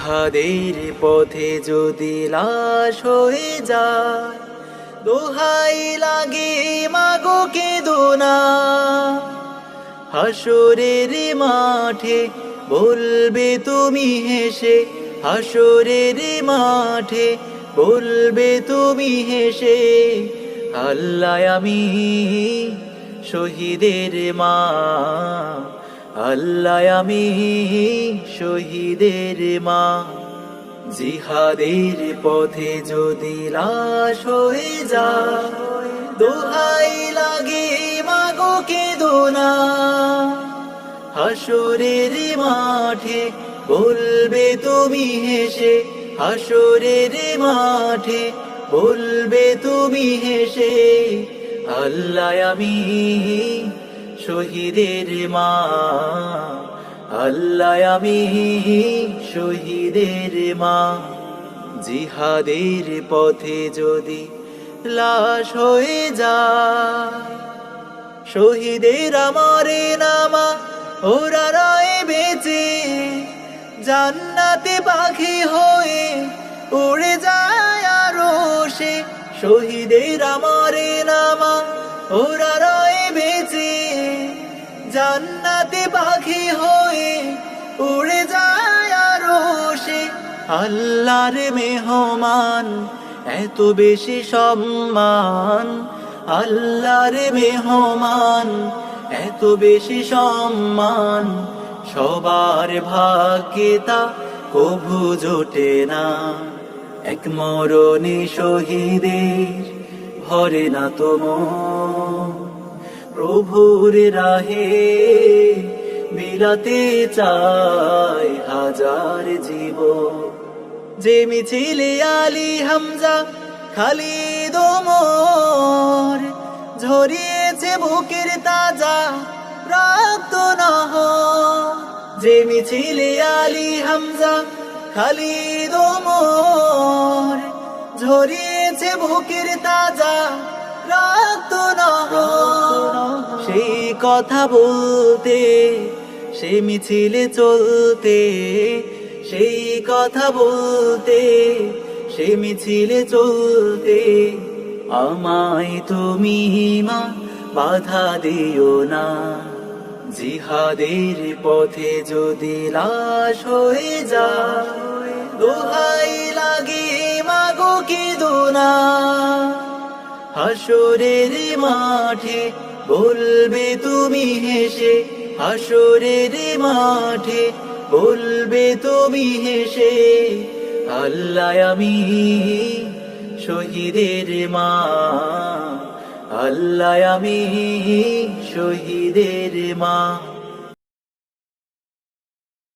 জিহাদের পথে যদি লাশ হয়ে যায়, দোহাই লাগে মাগো কেঁদো না। হাসরের মাঠে বলবে তুমি হেসে, হাসরের মাঠে বলবে তুমি হেসে, আল্লাহ আমি শহীদের মা, আল্লাহ আমি শহীদের মা। জিহাদের পথে যদি লাশ হয়ে যায়, দোহাই লাগে মাগো কেঁদো না। হাসরের মাঠে বলবে তুমি হেসে, হাসরের মাঠে বলবে তুমি হেসে, আল্লাহ আমি শহীদের মা, আল্লাহ আমি শহীদের মা। জিহাদের পথে যদি লাশ হয়ে যায়, শহীদের আমারে নামা ওরা রয়ে বেঁচে, জান্নাতে পাখি হয়ে উড়ে যায় আরশে। শহীদের আমারে নামা ওরা রয়ে বেঁচে, জান্নাতে পাখি হয়ে উড়ে যায় আরশে। আল্লাহর মেহমান এত বেশি সম্মান, আল্লাহর মেহমান এত বেশি সম্মান, সবার ভাগ্যে তা কভু জোটে না। এক মরণে শহীদের ভরে না তো মন, প্রভুর রাহে বিলাতে চায় হাজার জীবন। যে মিছিলে আলী হামজা খালিদ ওমর, ঝরিয়েছে বুকের তাজা রক্ত নহর। যে মিছিলে আলী হামজা খালিদ ওমর, ঝরিয়েছে বুকের তাজা রক্ত নহর। সেই কথা বলতে, সেই মিছিলে চলতে, সেই কথা বলতে, সেই মিছিলে চলতে, আমায় তুমি মা বাধা দিও না। জিহাদের পথে যদি লাশ হয়ে যায়, দোহাই লাগে মাগো কেঁদো না। হাসরের মাঠে বলবে তুমি হেসে, হাসরের মাঠে বলবে তুমি হেসে, আল্লাহ আমি শহীদের মা, আল্লাহ আমি শহীদের মা।